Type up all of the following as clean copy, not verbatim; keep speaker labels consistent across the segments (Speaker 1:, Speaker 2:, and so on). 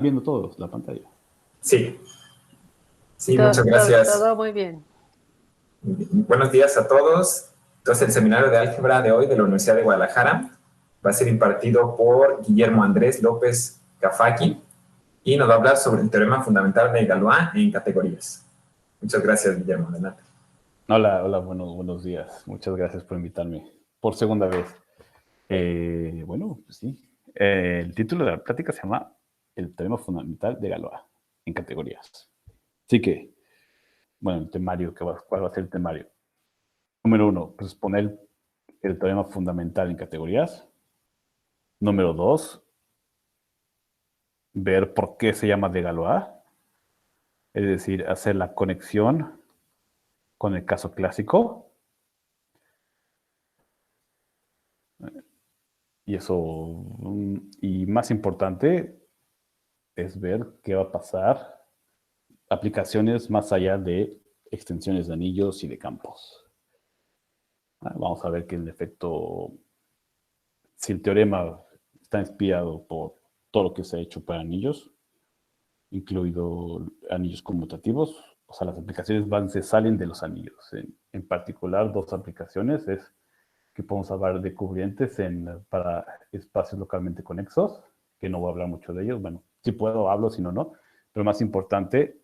Speaker 1: viendo todos la pantalla?
Speaker 2: Sí, sí, muchas gracias.
Speaker 3: Todo muy bien.
Speaker 2: Buenos días a todos. Entonces, el seminario de álgebra de hoy de la Universidad de Guadalajara va a ser impartido por Guillermo Andrés López Cafaqui y nos va a hablar sobre el teorema fundamental de Galois en categorías. Muchas gracias, Guillermo. Adelante.
Speaker 1: Hola, buenos días. Muchas gracias por invitarme por segunda vez. Bueno, pues sí. El título de la plática se llama El teorema fundamental de Galois en categorías. Así que, bueno, el temario, ¿cuál va a ser el temario? Número 1, pues poner el teorema fundamental en categorías. Número 2, ver por qué se llama de Galois. Es decir, hacer la conexión con el caso clásico. Y eso, y más importante, es ver qué va a pasar, aplicaciones más allá de extensiones de anillos y de campos. Vamos a ver que en efecto, si el teorema está inspirado por todo lo que se ha hecho para anillos, incluido anillos conmutativos, o sea, las aplicaciones se salen de los anillos. En particular, dos aplicaciones es que podemos hablar de cubrientes para espacios localmente conexos, que no voy a hablar mucho de ellos. Bueno, si puedo hablo, si no, no. Pero más importante,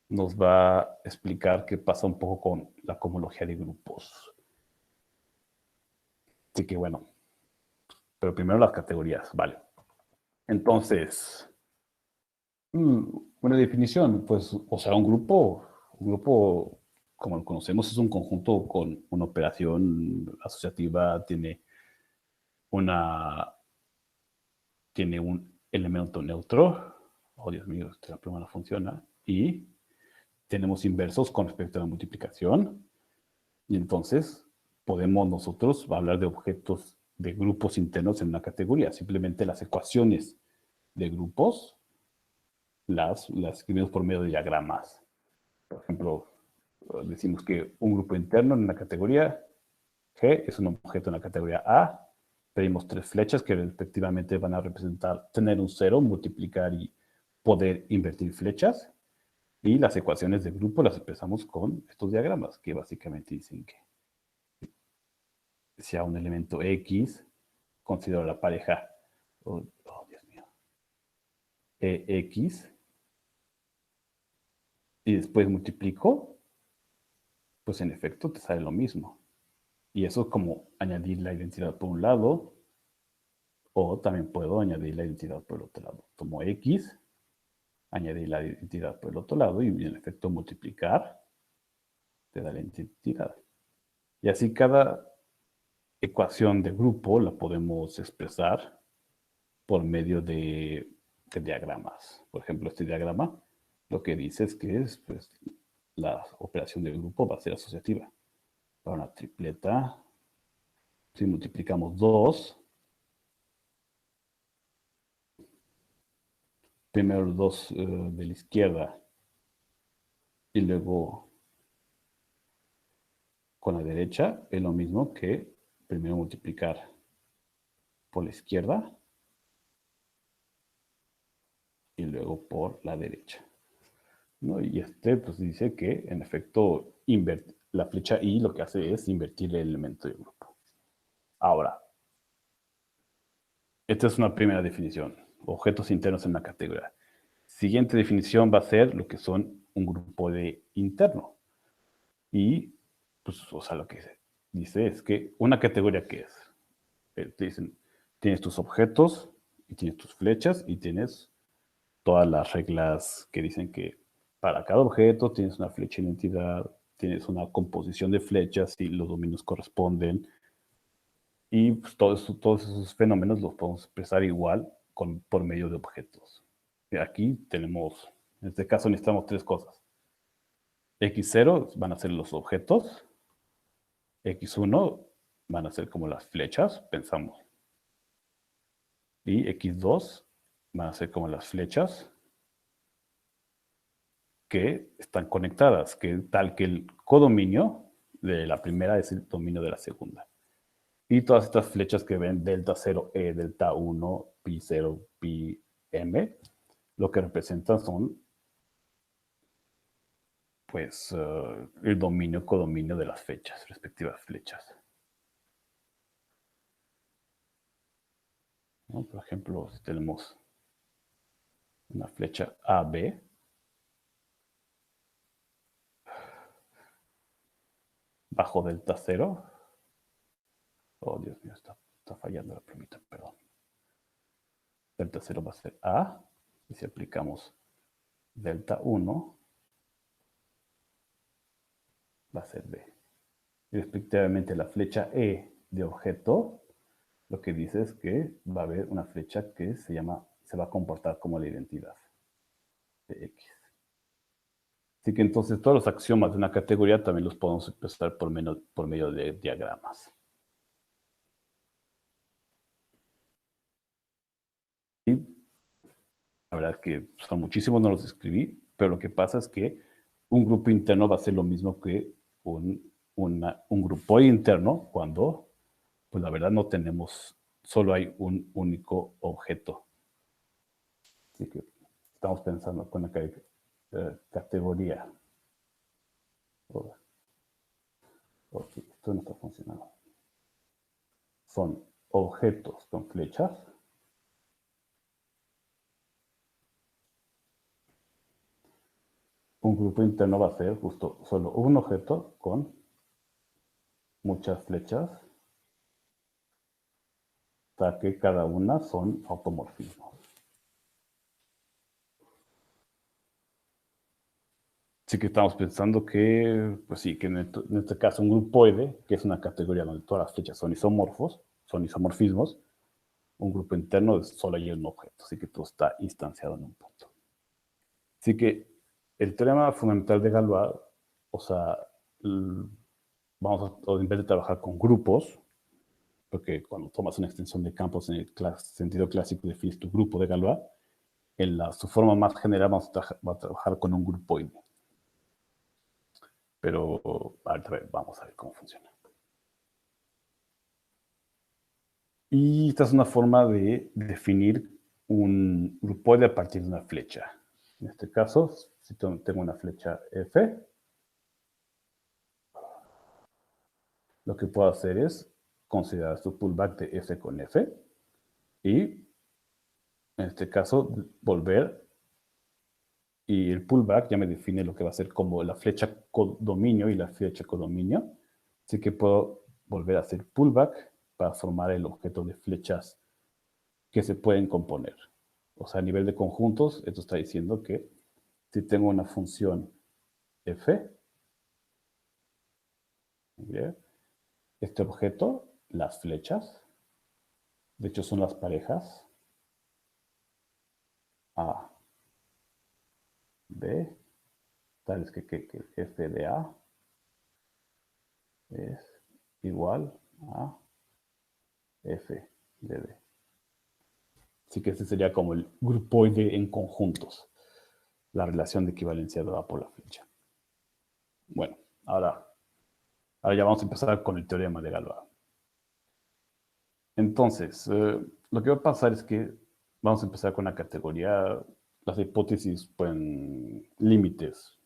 Speaker 1: nos va a explicar qué pasa un poco con la cohomología de grupos. Así que bueno, pero primero las categorías, vale. Entonces, una definición, pues, o sea, un grupo, como lo conocemos, es un conjunto con una operación asociativa, tiene un elemento neutro. Oh, Dios mío, esta pluma no funciona. Y tenemos inversos con respecto a la multiplicación. Y entonces podemos nosotros hablar de objetos de grupos internos en una categoría. Simplemente las ecuaciones de grupos las escribimos por medio de diagramas. Por ejemplo, decimos que un grupo interno en una categoría G es un objeto en la categoría A. Pedimos tres flechas que respectivamente van a representar tener un cero, multiplicar y poder invertir flechas. Y las ecuaciones de grupo las expresamos con estos diagramas, que básicamente dicen que sea un elemento X, considero la pareja, Dios mío, X, y después multiplico, pues en efecto te sale lo mismo. Y eso es como añadir la identidad por un lado, o también puedo añadir la identidad por el otro lado. Tomo X, añadir la identidad por el otro lado, y en efecto multiplicar te da la identidad. Y así cada ecuación de grupo la podemos expresar por medio de diagramas. Por ejemplo, este diagrama lo que dice es que pues, la operación de grupo va a ser asociativa. Para una tripleta, si multiplicamos 2, primero los dos de la izquierda y luego con la derecha, es lo mismo que primero multiplicar por la izquierda y luego por la derecha, ¿no? Y pues dice que en efecto la flecha I lo que hace es invertir el elemento del grupo. Ahora, esta es una primera definición, objetos internos en la categoría. Siguiente definición va a ser lo que son un grupo de interno. Y, pues, o sea, lo que dice es que una categoría, ¿qué es? Te dicen, tienes tus objetos, y tienes tus flechas, y tienes todas las reglas que dicen que para cada objeto tienes una flecha identidad, tienes una composición de flechas y los dominios corresponden. Y pues, todos esos fenómenos los podemos expresar igual por medio de objetos. Y aquí tenemos, en este caso necesitamos tres cosas. X0 van a ser los objetos, X1 van a ser como las flechas, pensamos. Y X2 van a ser como las flechas que están conectadas, tal que el codominio de la primera es el dominio de la segunda. Y todas estas flechas que ven delta 0, delta 1, pi 0, pi m, lo que representan son, pues, el dominio, codominio de las fechas, respectivas flechas. ¿No? Por ejemplo, si tenemos una flecha AB, bajo delta 0. Oh, Dios mío, está fallando la plumita, perdón. Delta 0 va a ser A, y si aplicamos delta 1, va a ser B. Y respectivamente la flecha E de objeto, lo que dice es que va a haber una flecha que se va a comportar como la identidad de X. Así que entonces todos los axiomas de una categoría también los podemos expresar por medio de diagramas. Y la verdad es que son muchísimos, no los escribí, pero lo que pasa es que un grupo interno va a ser lo mismo que un grupo interno cuando, pues la verdad no tenemos, solo hay un único objeto. Así que estamos pensando con la categoría. Ok, esto no está funcionando. Son objetos con flechas. Un grupo interno va a ser justo solo un objeto con muchas flechas, hasta que cada una son automorfismos. Así que estamos pensando que, pues sí, que en este caso un grupoide, que es una categoría donde todas las flechas son isomorfismos, un grupo interno solo hay un objeto, así que todo está instanciado en un punto. Así que el teorema fundamental de Galois, o sea, en vez de trabajar con grupos, porque cuando tomas una extensión de campos en el sentido clásico defines tu grupo de Galois, en su forma más general vamos a trabajar con un grupoide. Pero vamos a ver cómo funciona. Y esta es una forma de definir un grupoide a partir de una flecha. En este caso, si tengo una flecha F, lo que puedo hacer es considerar su pullback de F con F y, en este caso, volver. Y el pullback ya me define lo que va a ser como la flecha codominio y la flecha codominio. Así que puedo volver a hacer pullback para formar el objeto de flechas que se pueden componer. O sea, a nivel de conjuntos, esto está diciendo que si tengo una función f, este objeto, las flechas, de hecho son las parejas A, B, tales que f de A es igual a f de B. Así que este sería como el grupoide en conjuntos, la relación de equivalencia dada por la flecha. Bueno, ahora ya vamos a empezar con el teorema de Galois. Entonces, lo que va a pasar es que vamos a empezar con la categoría, las hipótesis, pueden, límites.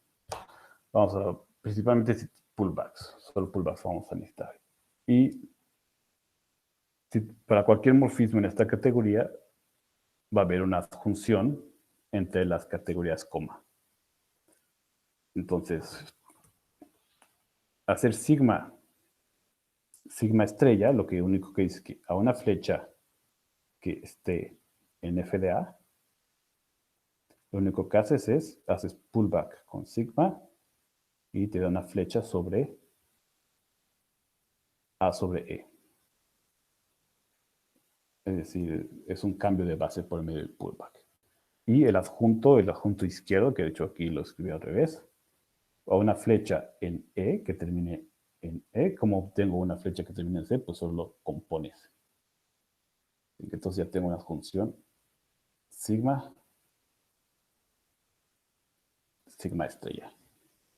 Speaker 1: Principalmente pullbacks, solo pullbacks vamos a necesitar. Y para cualquier morfismo en esta categoría, va a haber una adjunción entre las categorías coma. Entonces, hacer sigma estrella, lo que único que dice es que a una flecha que esté en f de A, lo único que haces pullback con sigma y te da una flecha sobre A sobre E. Es decir, es un cambio de base por medio del pullback. Y el adjunto izquierdo, que de hecho aquí lo escribí al revés, a una flecha en E que termine en E, como obtengo una flecha que termine en C, pues solo lo compones. Entonces ya tengo una adjunción sigma estrella.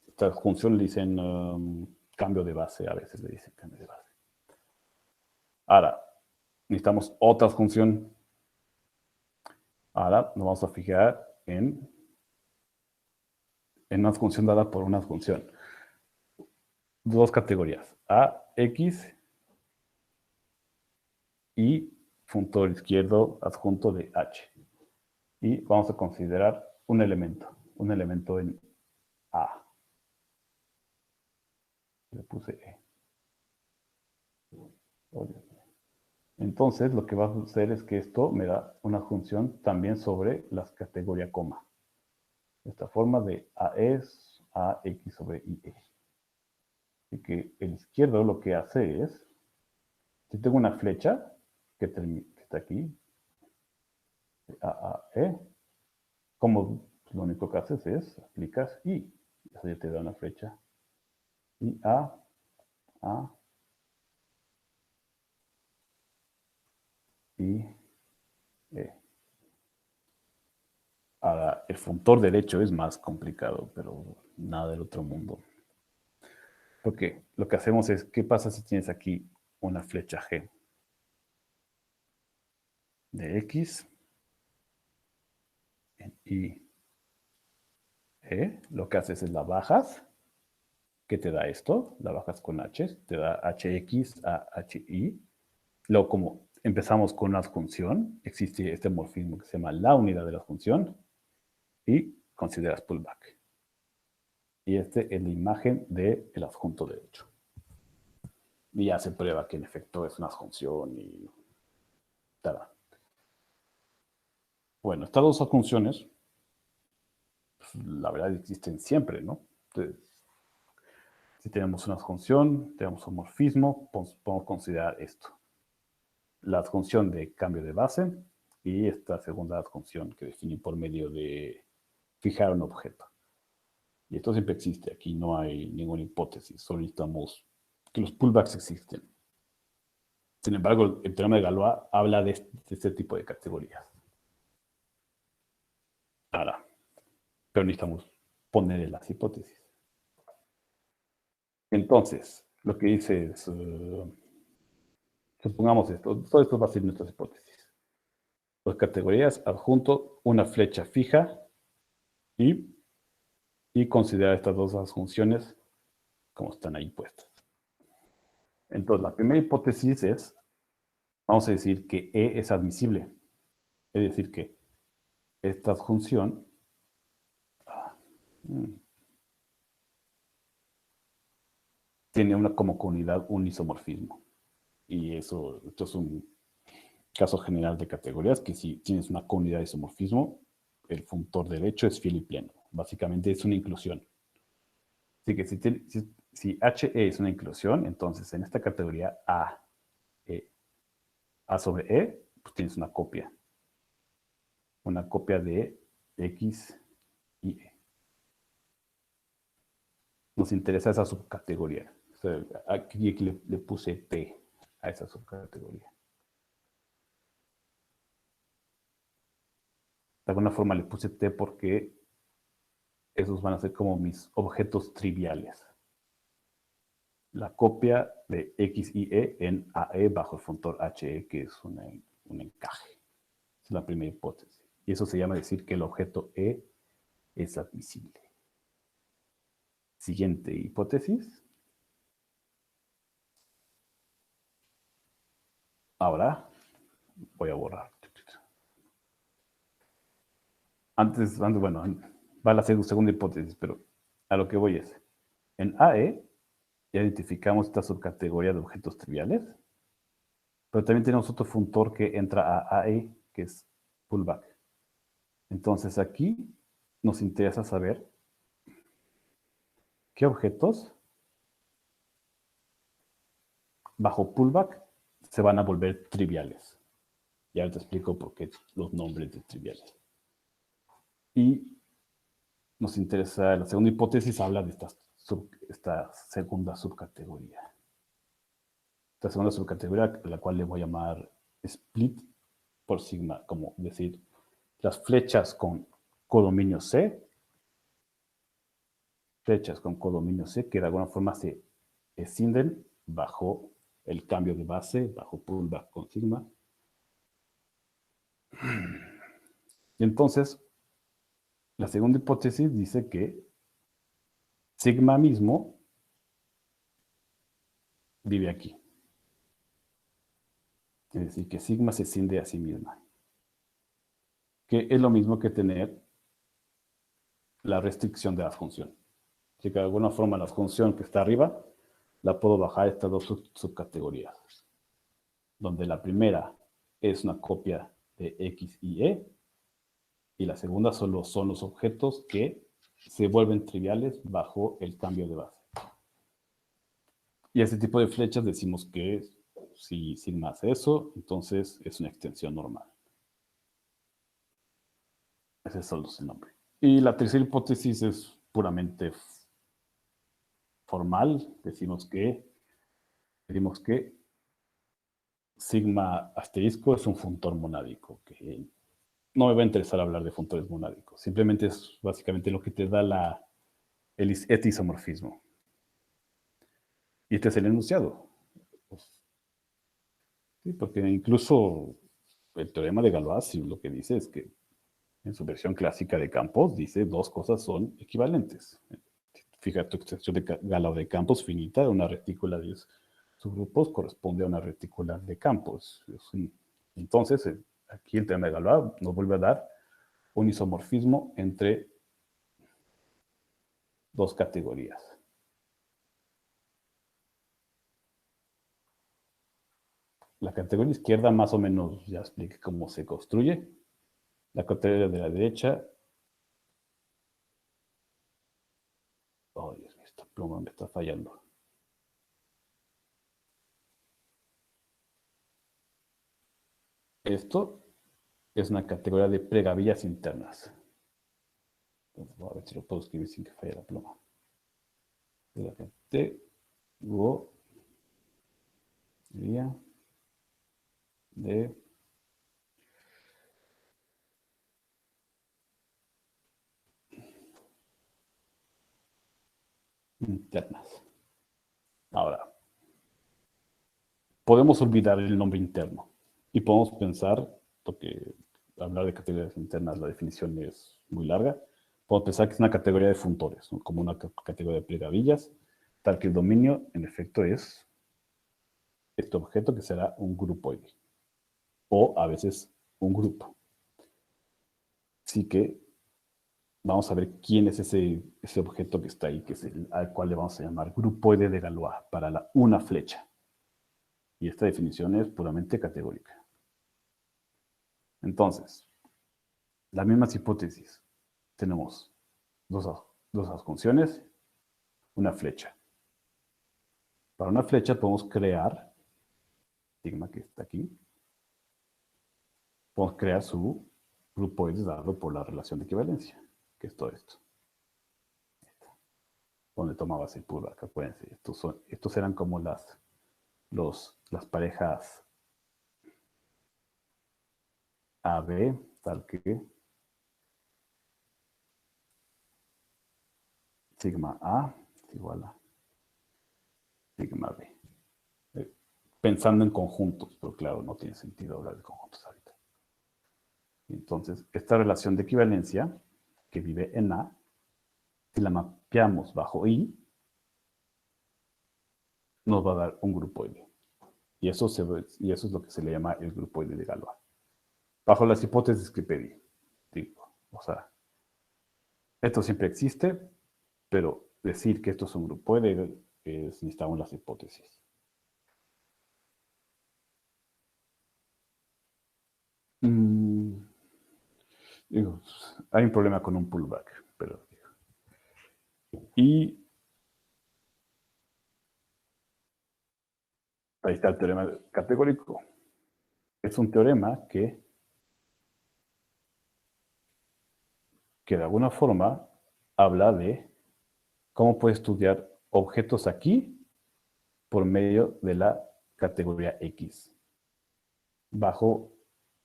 Speaker 1: Esta adjunción le dicen cambio de base, a veces le dicen cambio de base. Ahora, necesitamos otra adjunción Ahora nos vamos a fijar en una función dada por una función. Dos categorías, A, X y punto izquierdo adjunto de H. Y vamos a considerar un elemento en A. Le puse E. Entonces, lo que va a hacer es que esto me da una función también sobre las categorías coma. Esta forma de AE es AX sobre IE. Así que el izquierdo lo que hace es, si tengo una flecha que está aquí, AE, como lo único que haces es aplicas I. Eso ya te da una flecha. Y A, y E. Ahora, el funtor derecho es más complicado, pero nada del otro mundo. Porque lo que hacemos es, ¿qué pasa si tienes aquí una flecha G? De X en Y. Lo que haces es la bajas. ¿Qué te da esto? La bajas con H. Te da HX a HY. Luego, como empezamos con una función, existe este morfismo que se llama la unidad de la función. Y consideras pullback. Y este es la imagen del adjunto derecho. Y ya se prueba que en efecto es una función y tal. Bueno, estas dos funciones, pues, la verdad existen siempre, ¿no? Entonces, si tenemos una función, tenemos un morfismo, podemos considerar esto. La función de cambio de base y esta segunda función que definí por medio de fijar un objeto. Y esto siempre existe, aquí no hay ninguna hipótesis, solo necesitamos que los pullbacks existen. Sin embargo, el teorema de Galois habla de este tipo de categorías. Ahora, pero necesitamos poner las hipótesis. Entonces, lo que dice es, supongamos esto, todo esto va a ser nuestras hipótesis. Las categorías, adjunto, una flecha fija y considerar estas dos funciones como están ahí puestas. Entonces, la primera hipótesis es, vamos a decir que E es admisible. Es decir, que esta función tiene como comunidad un isomorfismo. Y esto es un caso general de categorías, que si tienes una comunidad de isomorfismo, el funtor derecho es fiel y pleno. Básicamente es una inclusión. Así que si HE es una inclusión, entonces en esta categoría A sobre E, pues tienes una copia. Una copia de X y E. Nos interesa esa subcategoría. O sea, aquí le puse T a esa subcategoría. De alguna forma le puse T porque esos van a ser como mis objetos triviales. La copia de X y E en AE bajo el funtor HE, que es un encaje. Es la primera hipótesis. Y eso se llama decir que el objeto E es admisible. Siguiente hipótesis. Ahora voy a borrar. Antes, bueno, va a la segunda hipótesis, pero a lo que voy es, en AE ya identificamos esta subcategoría de objetos triviales, pero también tenemos otro funtor que entra a AE, que es pullback. Entonces aquí nos interesa saber qué objetos bajo pullback se van a volver triviales. Ya te explico por qué los nombres de triviales. Y nos interesa, la segunda hipótesis habla de esta segunda subcategoría. Esta segunda subcategoría, la cual le voy a llamar split por sigma, como decir, las flechas con codominio C, que de alguna forma se escinden bajo el cambio de base, bajo pullback con sigma. Y entonces, la segunda hipótesis dice que sigma mismo vive aquí. Es decir, que sigma se ciende a sí misma. Que es lo mismo que tener la restricción de la función. Así que de alguna forma la función que está arriba la puedo bajar a estas dos subcategorías. Donde la primera es una copia de X y E. Y la segunda solo son los objetos que se vuelven triviales bajo el cambio de base. Y a este tipo de flechas decimos que si sigma hace eso, entonces es una extensión normal. Ese es solo el nombre. Y la tercera hipótesis es puramente formal. Decimos que sigma asterisco es un funtor monádico, que no me va a interesar hablar de funtores monádicos. Simplemente es básicamente lo que te da este isomorfismo. Y este es el enunciado. Pues, sí, porque incluso el teorema de Galois lo que dice es que en su versión clásica de campos dice dos cosas son equivalentes. Fíjate, tu extensión de Galois de campos finita, una retícula de subgrupos corresponde a una retícula de campos. Entonces, aquí el teorema de Galois nos vuelve a dar un isomorfismo entre dos categorías. La categoría izquierda más o menos ya expliqué cómo se construye. La categoría de la derecha... Oh, Dios mío, esta pluma me está fallando. Esto es una categoría de pregavillas internas. Entonces, voy a ver si lo puedo escribir sin que falle la pluma. De la categoría de internas. Ahora, podemos olvidar el nombre interno y podemos pensar, porque hablar de categorías internas, la definición es muy larga, podemos pensar que es una categoría de funtores, ¿no? Como una categoría de pregavillas, tal que el dominio, en efecto, es este objeto que será un grupoide, o a veces un grupo. Así que vamos a ver quién es ese objeto que está ahí, que es al cual le vamos a llamar grupoide de Galois, para una flecha. Y esta definición es puramente categórica. Entonces, las mismas hipótesis. Tenemos dos funciones, una flecha. Para una flecha podemos crear, sigma que está aquí, podemos crear su grupoide dado por la relación de equivalencia, que es todo esto. Donde tomaba ese pullback, acuérdense. Estos eran como las parejas AB, tal que sigma A es igual a sigma B. Pensando en conjuntos, pero claro, no tiene sentido hablar de conjuntos ahorita. Entonces, esta relación de equivalencia que vive en A, si la mapeamos bajo I, nos va a dar un grupoide. Y eso es lo que se le llama el grupoide de Galois. Bajo las hipótesis que pedí. O sea, esto siempre existe, pero decir que esto es un grupoide necesitamos las hipótesis. Digo, hay un problema con un pullback, pero... Y ahí está el teorema categórico. Es un teorema que de alguna forma habla de cómo puedes estudiar objetos aquí por medio de la categoría X. Bajo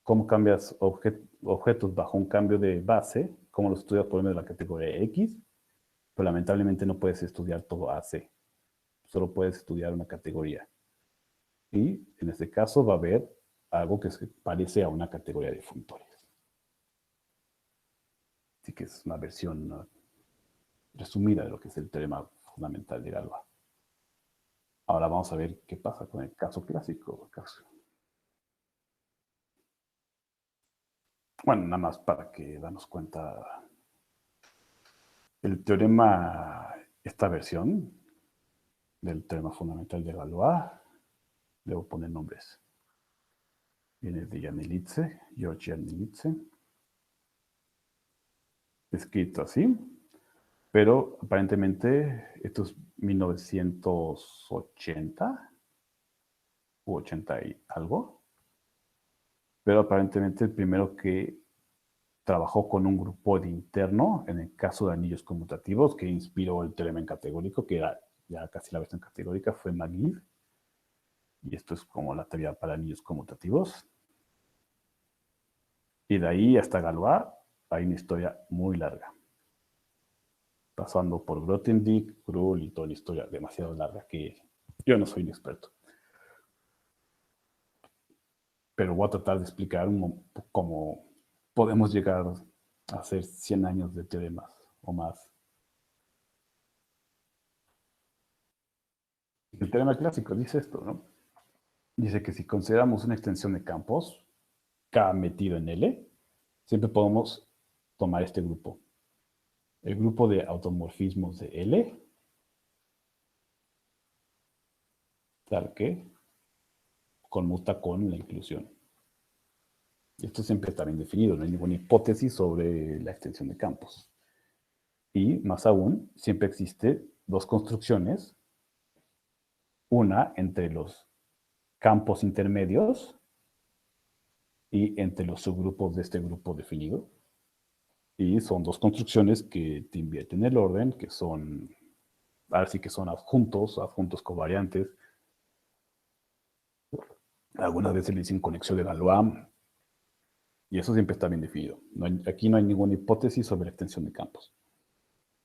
Speaker 1: cómo cambias objetos bajo un cambio de base, cómo los estudias por medio de la categoría X, pero lamentablemente no puedes estudiar todo AC. Solo puedes estudiar una categoría. Y en este caso va a haber algo que se parece a una categoría de funtores. Así que es una versión resumida de lo que es el teorema fundamental de Galois. Ahora vamos a ver qué pasa con el caso clásico. Bueno, nada más para que damos cuenta. El teorema, esta versión del teorema fundamental de Galois, debo poner nombres. Viene de Yanelitze, George Yanelitze. Escrito así, pero aparentemente esto es 1980 u 80 y algo. Pero aparentemente el primero que trabajó con un grupo de interno, en el caso de anillos conmutativos, que inspiró el teorema en categórico, que era ya casi la versión categórica, fue Magritte. Y esto es como la teoría para anillos conmutativos. Y de ahí hasta Galois hay una historia muy larga. Pasando por Grothendieck, Krull y toda la historia demasiado larga que yo no soy un experto. Pero voy a tratar de explicar cómo podemos llegar a hacer 100 años de teoremas o más. El teorema clásico dice esto, ¿no? Dice que si consideramos una extensión de campos, K metido en L, siempre podemos tomar este grupo. El grupo de automorfismos de L, tal que conmuta con la inclusión. Esto siempre está bien definido, no hay ninguna hipótesis sobre la extensión de campos. Y más aún, siempre existe dos construcciones, una entre los campos intermedios y entre los subgrupos de este grupo definido. Y son dos construcciones que te invierten el orden, que son, ahora sí que son adjuntos covariantes. Algunas veces le dicen conexión de Galois, y eso siempre está bien definido. Aquí no hay ninguna hipótesis sobre la extensión de campos.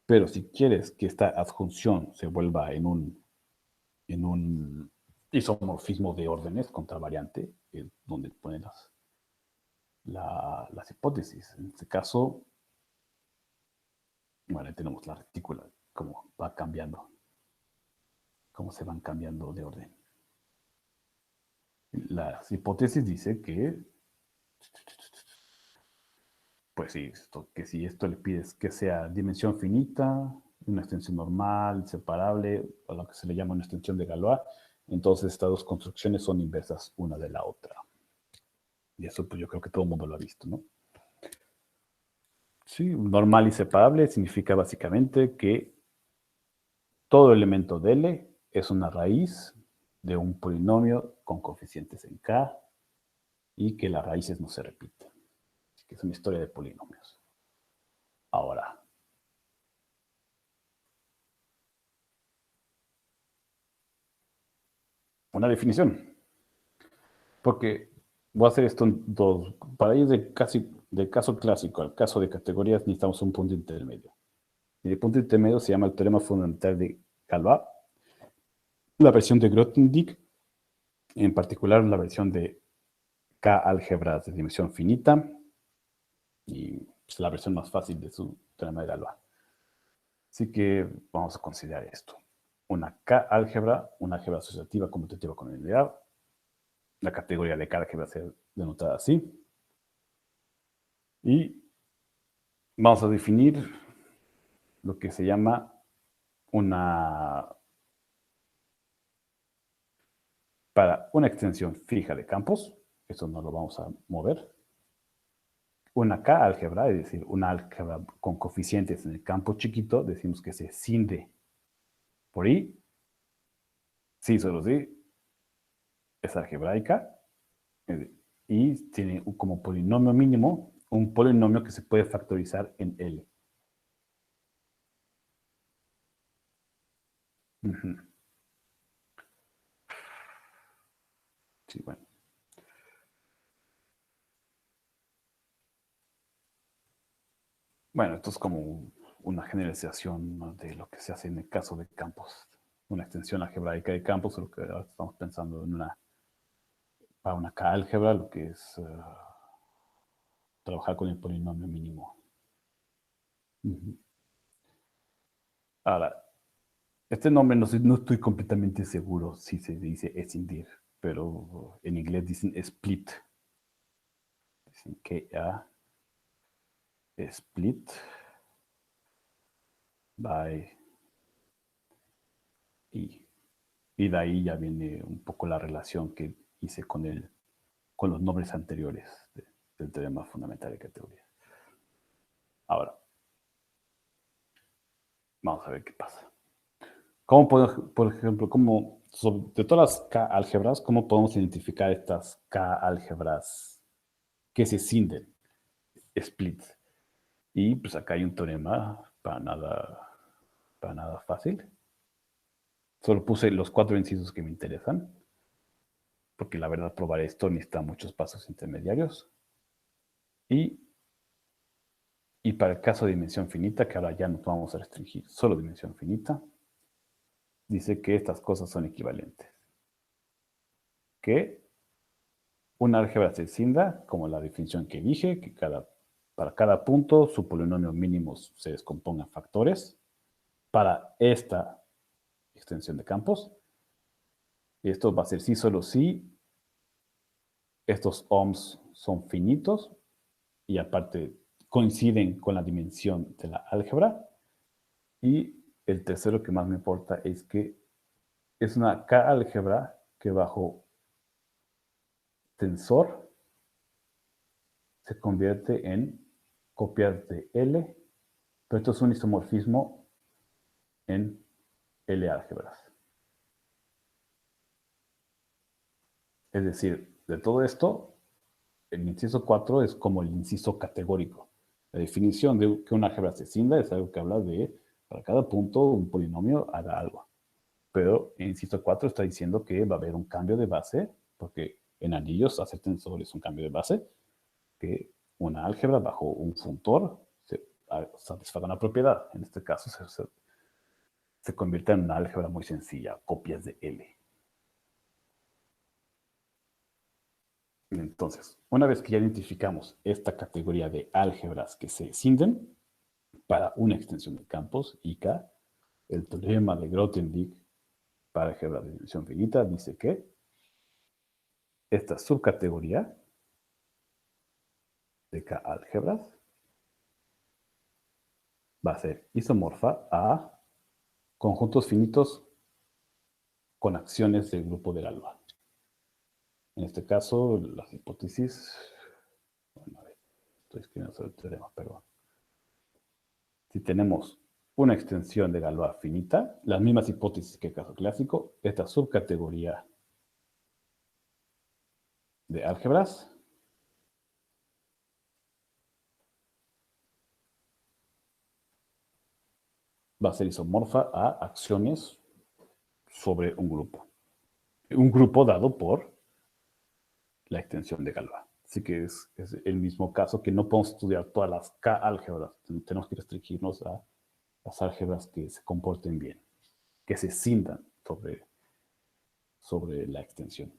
Speaker 1: Pero si quieres que esta adjunción se vuelva en un isomorfismo de órdenes contravariante, es donde ponen las hipótesis. En este caso, bueno, ahí tenemos la retícula, cómo va cambiando, cómo se van cambiando de orden. Las hipótesis dicen que, pues sí, que si esto le pides que sea dimensión finita, una extensión normal, separable, o lo que se le llama una extensión de Galois, entonces estas dos construcciones son inversas una de la otra. Y eso pues yo creo que todo el mundo lo ha visto, ¿no? Sí, normal y separable significa básicamente que todo elemento de L es una raíz de un polinomio con coeficientes en K y que las raíces no se repiten. Así que es una historia de polinomios. Ahora, una definición. Porque voy a hacer esto en dos. Para ir de caso clásico al caso de categorías necesitamos un punto intermedio. Y el punto intermedio se llama el teorema fundamental de Galois, la versión de Grothendieck, en particular la versión de K álgebras de dimensión finita, y es la versión más fácil de su teorema de Galois. Así que vamos a considerar esto. Una K álgebra, una álgebra asociativa conmutativa con unidad. La categoría de K álgebra se denotada así. Y vamos a definir lo que se llama para una extensión fija de campos, eso no lo vamos a mover, una K álgebra, es decir, una álgebra con coeficientes en el campo chiquito, decimos que se cinde por I, sí, solo sí, es algebraica, y tiene como polinomio mínimo un polinomio que se puede factorizar en L. Sí, bueno. Bueno, esto es como una generalización, ¿no?, de lo que se hace en el caso de campos. Una extensión algebraica de campos, lo que ahora estamos pensando para una K álgebra, lo que es trabajar con el polinomio mínimo. Ujú. Ahora, este nombre no estoy completamente seguro si se dice escindir, pero en inglés dicen split. Dicen que split by e. Y de ahí ya viene un poco la relación que hice con los nombres anteriores del teorema fundamental de categoría. Ahora, vamos a ver qué pasa. ¿Cómo podemos, por ejemplo, de todas las K-álgebras, cómo podemos identificar estas K-álgebras que se cinden, split? Y pues acá hay un teorema para nada fácil. Solo puse los 4 incisos que me interesan, porque la verdad probar esto necesita muchos pasos intermediarios. Y para el caso de dimensión finita, que ahora ya nos vamos a restringir solo dimensión finita, dice que estas cosas son equivalentes. Que una álgebra se cinda, como la definición que dije, que para cada punto su polinomio mínimo se descomponga en factores. Para esta extensión de campos, y esto va a ser sí solo si estos ohms son finitos y aparte coinciden con la dimensión de la álgebra. Y el tercero que más me importa es que es una K-álgebra que bajo tensor se convierte en copias de L, pero esto es un isomorfismo en L-álgebras. Es decir, de todo esto, el inciso 4 es como el inciso categórico. La definición de que una álgebra se cinda es algo que habla de, para cada punto, un polinomio haga algo. Pero el inciso 4 está diciendo que va a haber un cambio de base, porque en anillos hacer tensor es un cambio de base, que una álgebra bajo un funtor satisfaga una propiedad. En este caso se convierte en una álgebra muy sencilla, copias de L. Entonces, una vez que ya identificamos esta categoría de álgebras que se cinden para una extensión de campos, IK, el teorema de Grothendieck para álgebra de dimensión finita dice que esta subcategoría de K-álgebras va a ser isomorfa a conjuntos finitos con acciones del grupo de Galois. En este caso, las hipótesis, bueno, a ver, estoy escribiendo sobre el teorema, pero si tenemos una extensión de Galois finita, las mismas hipótesis que el caso clásico, esta subcategoría de álgebras va a ser isomorfa a acciones sobre un grupo. Un grupo dado por la extensión de Galois. Así que es el mismo caso que no podemos estudiar todas las K-álgebras. Tenemos que restringirnos a las álgebras que se comporten bien, que se cindan sobre la extensión.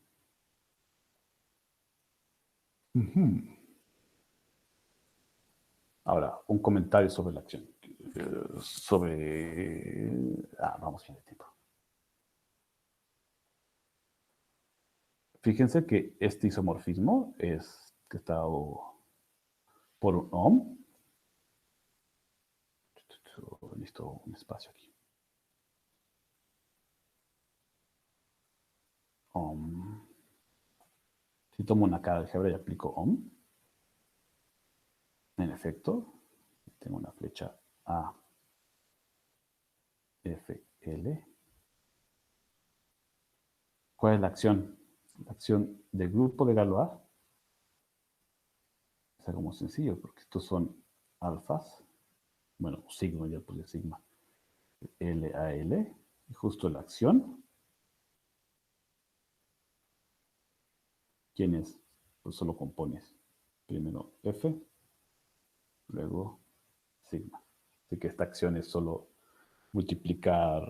Speaker 1: Ahora, un comentario sobre la acción. Vamos bien de tiempo. Fíjense que este isomorfismo es que está por un ohm. Listo, un espacio aquí. Ohm. Si tomo una K-álgebra y aplico ohm, en efecto, tengo una flecha A, F, L. ¿Cuál es la acción? La acción del grupo de Galois es algo muy sencillo, porque estos son alfas. Bueno, sigma, ya puse sigma. L a L. Y justo la acción. ¿Quién es? Pues solo compones. Primero F, luego sigma. Así que esta acción es solo multiplicar,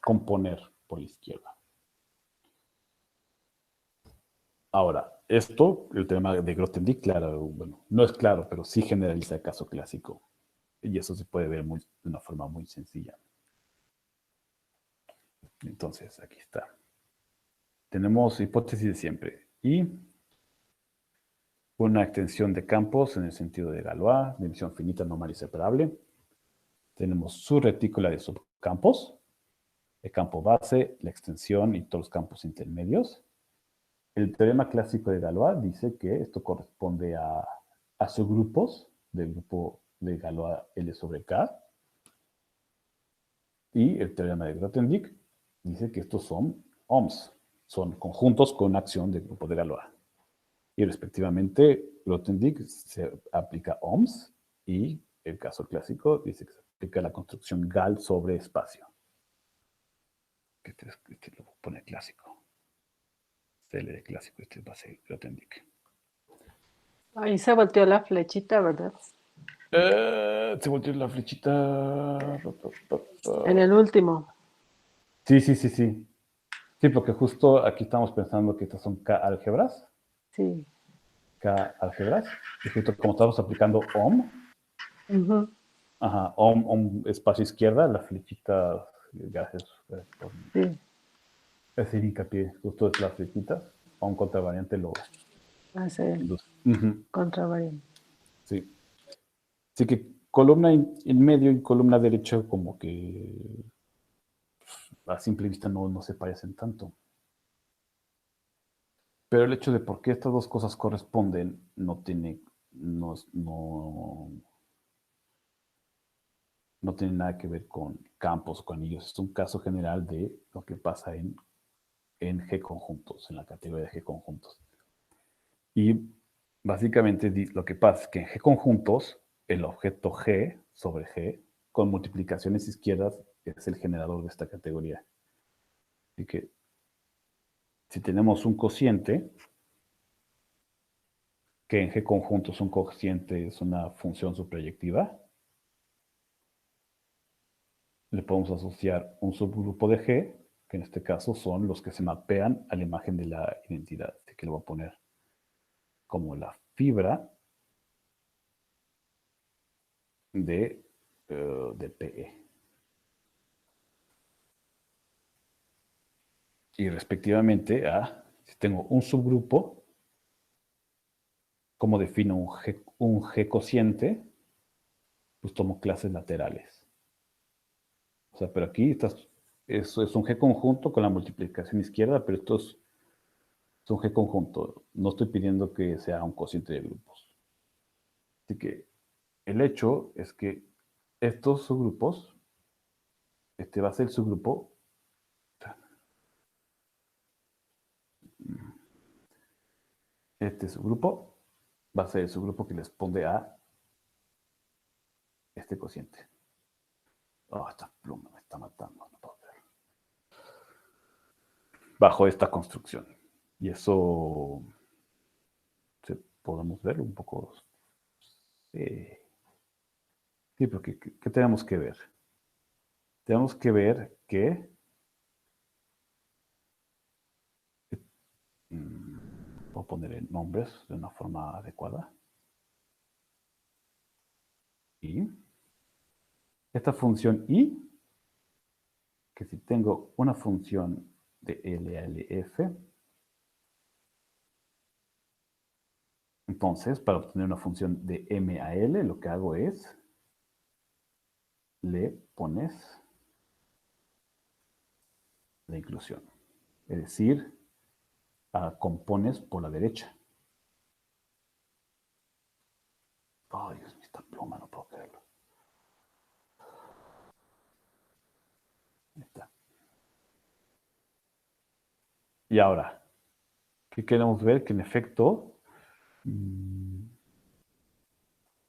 Speaker 1: componer por la izquierda. Ahora, esto, el tema de Grothendieck, claro, bueno, no es claro, pero sí generaliza el caso clásico. Y eso se puede ver de una forma muy sencilla. Entonces, aquí está. Tenemos hipótesis de siempre. Y una extensión de campos en el sentido de Galois, dimensión finita, normal y separable. Tenemos su retícula de subcampos, el campo base, la extensión y todos los campos intermedios. El teorema clásico de Galois dice que esto corresponde a subgrupos del grupo de Galois L sobre K. Y el teorema de Grothendieck dice que estos son OHMs, son conjuntos con acción del grupo de Galois. Y respectivamente, Grothendieck se aplica OHMs y el caso clásico dice que se aplica la construcción GAL sobre espacio. Que lo voy a poner clásico. CL de clásico, este va a ser Grothendieck.
Speaker 3: Ahí se volteó la flechita, ¿verdad?
Speaker 1: Se volteó la flechita.
Speaker 3: En el último.
Speaker 1: Sí. Sí, porque justo aquí estamos pensando que estas son K-álgebras.
Speaker 3: Sí.
Speaker 1: K-álgebras. Y justo como estamos aplicando OHM, ajá, OHM espacio izquierda, la flechita, gracias por hacer hincapié, justo es las flechitas, OHM contravariante lo
Speaker 3: hace contravariante.
Speaker 1: Sí. Así que columna en medio y columna derecha como que a simple vista no se parecen tanto. Pero el hecho de por qué estas dos cosas corresponden no tiene nada que ver con campos o con anillos. Es un caso general de lo que pasa en G conjuntos, en la categoría de G conjuntos. Y básicamente lo que pasa es que en G conjuntos, el objeto G sobre G, con multiplicaciones izquierdas, es el generador de esta categoría. Así que si tenemos un cociente, que en G conjuntos un cociente es una función subproyectiva, le podemos asociar un subgrupo de G, que en este caso son los que se mapean a la imagen de la identidad. Así que le voy a poner como la fibra de PE. Y respectivamente si tengo un subgrupo, ¿cómo defino un G cociente? Pues tomo clases laterales. O sea, pero aquí eso es un G conjunto con la multiplicación izquierda, pero esto es un G conjunto. No estoy pidiendo que sea un cociente de grupos. Así que el hecho es que estos subgrupos, este va a ser el subgrupo. Este subgrupo va a ser el subgrupo que le responde a este cociente. Oh, esta pluma me está matando, no puedo creerlo. Bajo esta construcción. Y eso podemos verlo un poco. Sí, porque ¿qué tenemos que ver? Tenemos que ver que voy a poner nombres de una forma adecuada. Y esta función I, que si tengo una función de L a LF, entonces para obtener una función de M a L, lo que hago es le pones la inclusión. Es decir, compones por la derecha. Ay, Dios mío, esta pluma, no puedo creerlo. Ahí está. Y ahora, ¿qué queremos ver? Que en efecto,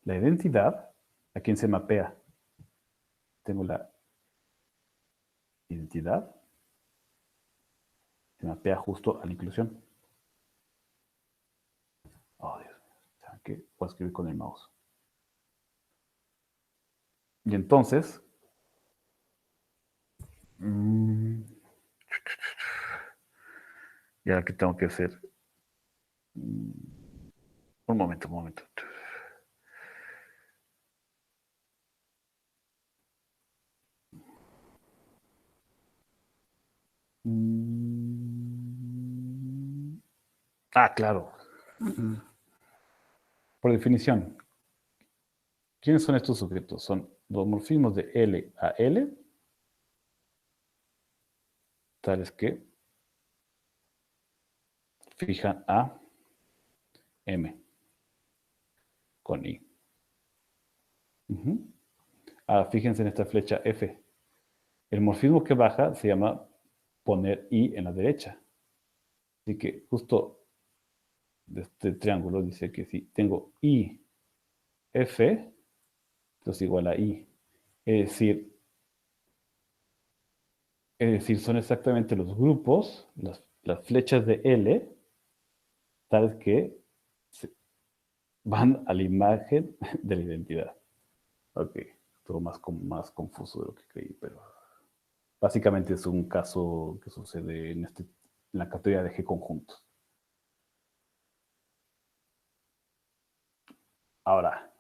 Speaker 1: la identidad, ¿a quién se mapea? Tengo la identidad, se mapea justo a la inclusión. Oh, Dios mío, ¿saben qué? Voy a escribir con el mouse. Y entonces, ¿y ahora qué tengo que hacer? Un momento. Claro. Por definición, ¿quiénes son estos sujetos? Son los morfismos de L a L, tales que fijan a M con I. Ahora, fíjense en esta flecha F. El morfismo que baja se llama poner I en la derecha. Así que justo de este triángulo dice que si tengo I, F, entonces igual a I. Es decir, son exactamente los grupos, las flechas de L, tales que van a la imagen de la identidad. Ok, todo más confuso de lo que creí, pero básicamente es un caso que sucede en la categoría de G conjuntos. Ahora,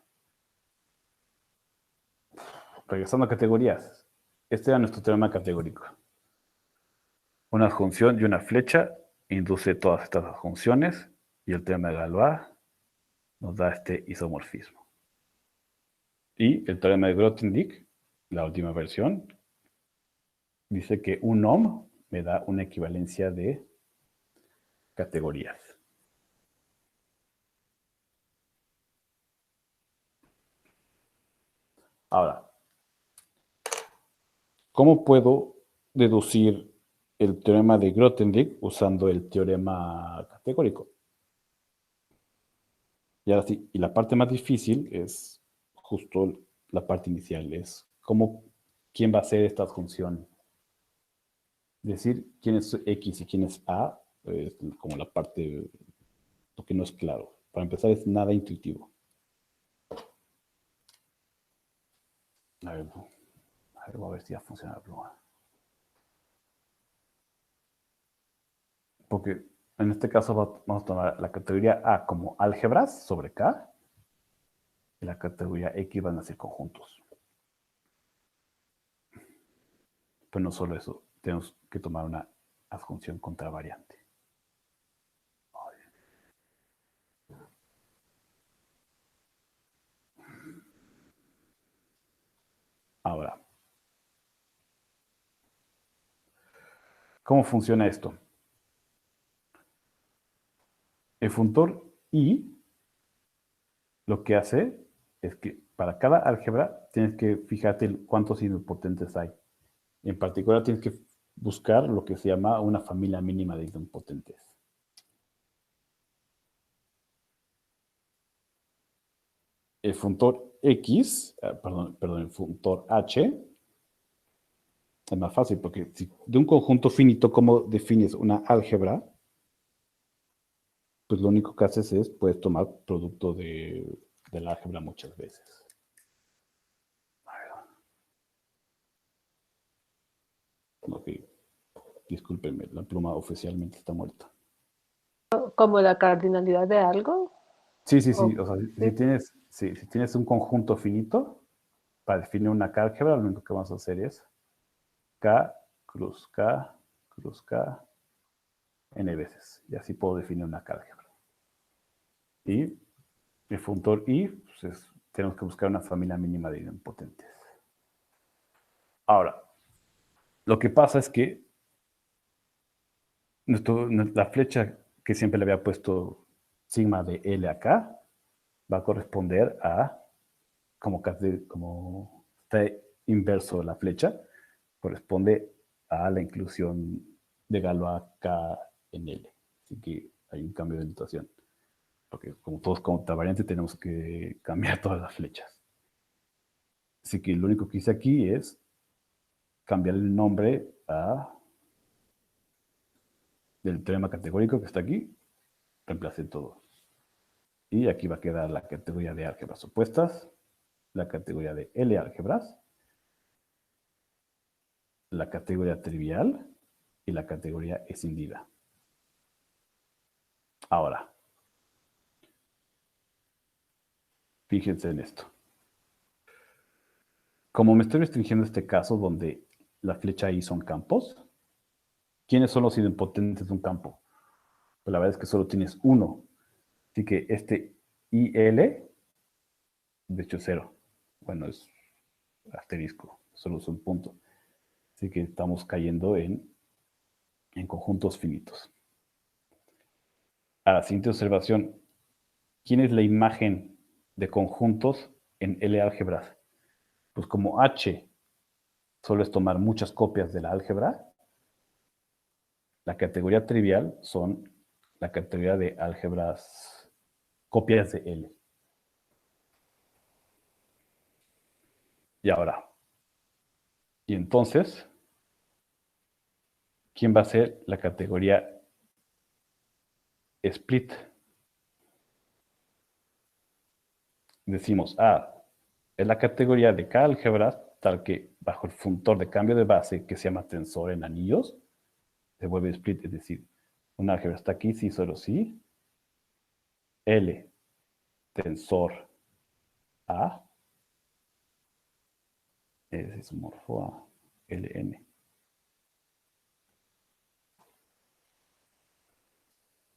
Speaker 1: regresando a categorías. Este era nuestro teorema categórico. Una adjunción y una flecha induce todas estas adjunciones y el teorema de Galois nos da este isomorfismo. Y el teorema de Grothendieck, la última versión, dice que un nom me da una equivalencia de categorías. Ahora, ¿cómo puedo deducir el teorema de Grothendieck usando el teorema categórico? Y ahora sí, y la parte más difícil es justo la parte inicial, es quién va a hacer esta adjunción. Decir quién es X y quién es A es como la parte, lo que no es claro. Para empezar, es nada intuitivo. Voy a ver si ya funciona la pluma. Porque en este caso vamos a tomar la categoría A como álgebras sobre K y la categoría X van a ser conjuntos. Pero no solo eso, tenemos que tomar una adjunción contravariante. Ahora, ¿cómo funciona esto? El funtor I lo que hace es que para cada álgebra tienes que fijarte cuántos idempotentes hay. En particular tienes que buscar lo que se llama una familia mínima de idempotentes. El funtor X, perdón, el funtor H es más fácil porque si de un conjunto finito, ¿cómo defines una álgebra? Pues lo único que haces es, puedes tomar producto de la álgebra muchas veces. Ok, discúlpenme, la pluma oficialmente está muerta.
Speaker 3: ¿Como la cardinalidad de algo?
Speaker 1: Sí. O sea, si tienes un conjunto finito, para definir una álgebra, lo único que vamos a hacer es K cruz K cruz K n veces. Y así puedo definir una álgebra. Y el funtor I, pues tenemos que buscar una familia mínima de idempotentes. Ahora, lo que pasa es que la flecha que siempre le había puesto sigma de L a K va a corresponder a, como está inverso de la flecha, corresponde a la inclusión de Galois K en L. Así que hay un cambio de notación. Porque como todos contravariantes tenemos que cambiar todas las flechas. Así que lo único que hice aquí es cambiar el nombre del teorema categórico que está aquí. Reemplacé todo. Y aquí va a quedar la categoría de álgebras opuestas, la categoría de L álgebras, la categoría trivial y la categoría escindida. Ahora, fíjense en esto. Como me estoy restringiendo a este caso donde la flecha I son campos, ¿Quiénes son los idempotentes de un campo? Pues la verdad es que solo tienes uno. Así que este IL, de hecho es 0. Bueno, es asterisco, solo es un punto. Así que estamos cayendo en conjuntos finitos. Ahora, siguiente observación. ¿Quién es la imagen de conjuntos en L-álgebras? Pues como H solo es tomar muchas copias de la álgebra, la categoría trivial son la categoría de álgebras, copias de L. Y ahora, y entonces, ¿quién va a ser la categoría split? Decimos, es la categoría de cada álgebra tal que bajo el funtor de cambio de base que se llama tensor en anillos, se vuelve split, es decir, un álgebra está aquí, sí, solo sí. L, tensor A, es isomorfo a Ln.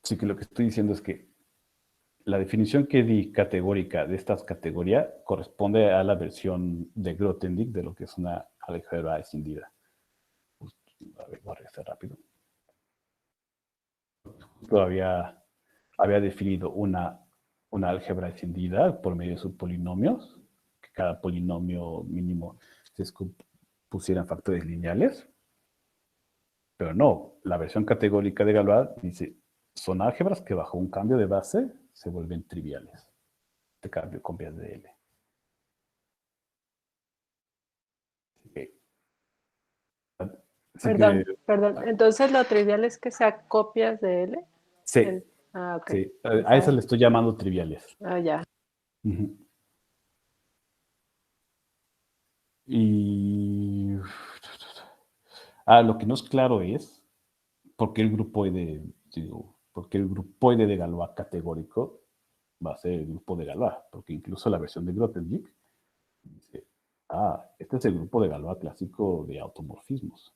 Speaker 1: Así que lo que estoy diciendo es que la definición que di categórica de estas categorías corresponde a la versión de Grothendieck de lo que es una álgebra escindida. A ver, voy a regresar rápido. Todavía había definido una álgebra escindida por medio de sus polinomios, que cada polinomio mínimo se pusiera en factores lineales. Pero no, la versión categórica de Galois dice, son álgebras que bajo un cambio de base se vuelven triviales. Este cambio con vías de L. Okay. Así
Speaker 3: Perdón,
Speaker 1: que,
Speaker 3: perdón. Entonces lo trivial es que sea copias de L.
Speaker 1: sí,
Speaker 3: Ok.
Speaker 1: sí, a eso le estoy llamando triviales.
Speaker 3: Ya.
Speaker 1: Uh-huh. Y lo que no es claro es por qué el grupoide, por qué el grupoide de Galois categórico va a ser el grupo de Galois, porque incluso la versión de Grothendieck dice, este es el grupo de Galois clásico de automorfismos.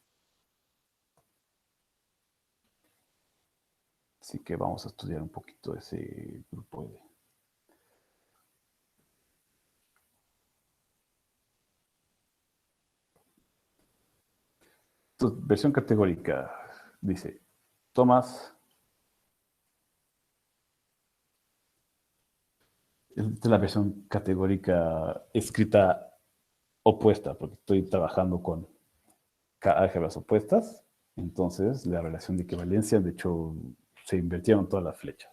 Speaker 1: Así que vamos a estudiar un poquito ese grupoide. Entonces, versión categórica, dice, tomas, esta es la versión categórica escrita opuesta, porque estoy trabajando con álgebras opuestas, entonces la relación de equivalencia, de hecho, se invirtieron todas las flechas.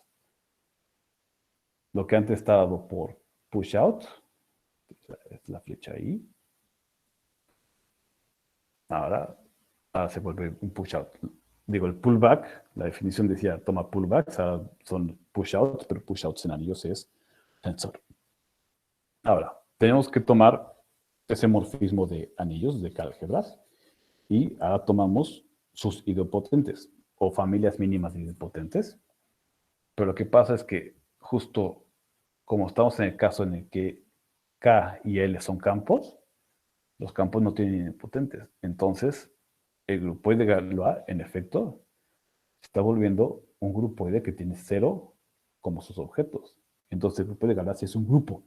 Speaker 1: Lo que antes estaba dado por push out, es la flecha ahí, ahora se vuelve un push out. Digo, el pullback, la definición decía toma pullbacks, ahora son push outs, pero push outs en anillos es tensor. Ahora, tenemos que tomar ese morfismo de anillos, de álgebras, y ahora tomamos sus idempotentes, o familias mínimas de idempotentes. Pero lo que pasa es que justo como estamos en el caso en el que K y L son campos, los campos no tienen idempotentes. Entonces, el grupoide de Galois, en efecto, está volviendo un grupoide que tiene 0 como sus objetos. Entonces, el grupoide de Galois es un grupo.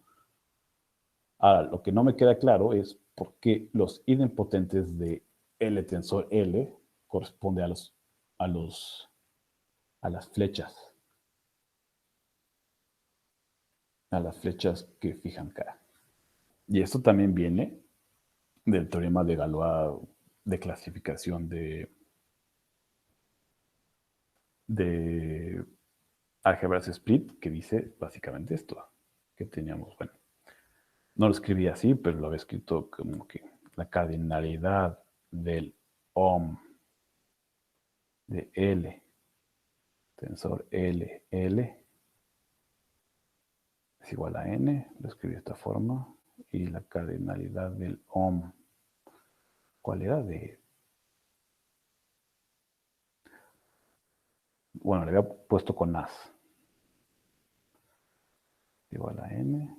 Speaker 1: Ahora, lo que no me queda claro es por qué los idempotentes de L tensor L corresponde a las flechas. A las flechas que fijan K. Y esto también viene del teorema de Galois de clasificación de álgebras split, que dice básicamente esto, que teníamos, bueno, no lo escribí así, pero lo había escrito como que la cardinalidad del ohm de L, tensor L, L, es igual a N, lo escribí de esta forma, y la cardinalidad del ohm, ¿cuál era? Bueno, le había puesto con as, igual a N,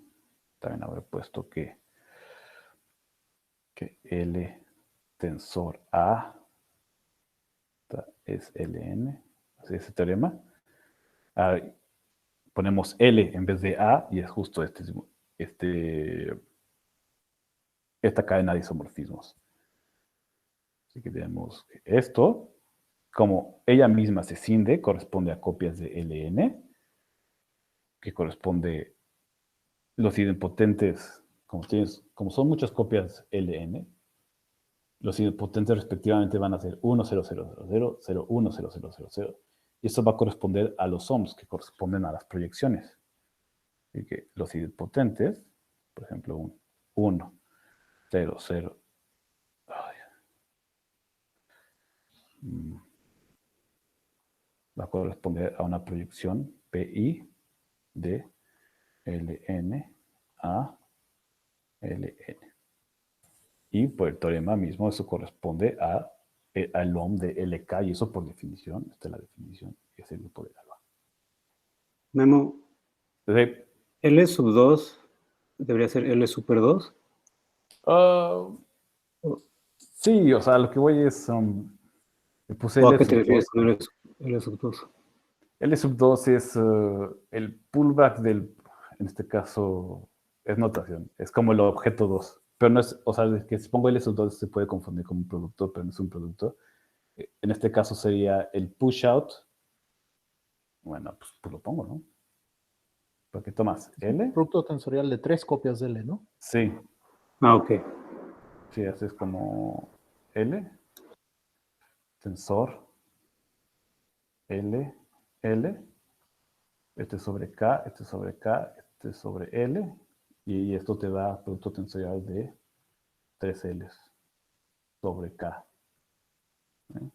Speaker 1: también habré puesto que L tensor A Esta es Ln, ese teorema. Ponemos L en vez de A y es justo esta cadena de isomorfismos. Así que tenemos que esto, como ella misma se cinde, corresponde a copias de Ln, que corresponde los idempotentes, como son muchas copias Ln, los idempotentes respectivamente van a ser 1, 0, 0, 0, 0, 1, 0, 0, 0, 0. Y esto va a corresponder a los ohms, que corresponden a las proyecciones. Así que los idempotentes, por ejemplo, 1, 0, 0. Va a corresponder a una proyección PI de Ln a Ln. Y por el teorema mismo, eso corresponde al ohm de LK, y eso por definición, esta es la definición, es el grupo de Galois.
Speaker 4: Memo,
Speaker 1: Entonces,
Speaker 4: L sub 2 debería ser L super 2.
Speaker 1: Sí, o sea, lo que voy es, puse
Speaker 4: ¿O a
Speaker 1: L
Speaker 4: qué te
Speaker 1: sub
Speaker 4: refieres
Speaker 1: 2.
Speaker 4: con L sub 2?
Speaker 1: L sub 2 es el pullback en este caso, es notación, es como el objeto 2. Pero no es, o sea, que si pongo L sub 2 se puede confundir con un producto, pero no es un producto. En este caso sería el push out. Bueno, pues lo pongo, ¿no? ¿Por qué tomas? ¿L?
Speaker 5: Producto tensorial de 3 copias de L, ¿no?
Speaker 1: Sí.
Speaker 4: Ah, ok.
Speaker 1: Sí, haces como L, tensor, L, L, este sobre K, este sobre K, este sobre L, y esto te da producto tensorial de 3 Ls sobre K. ¿Eh?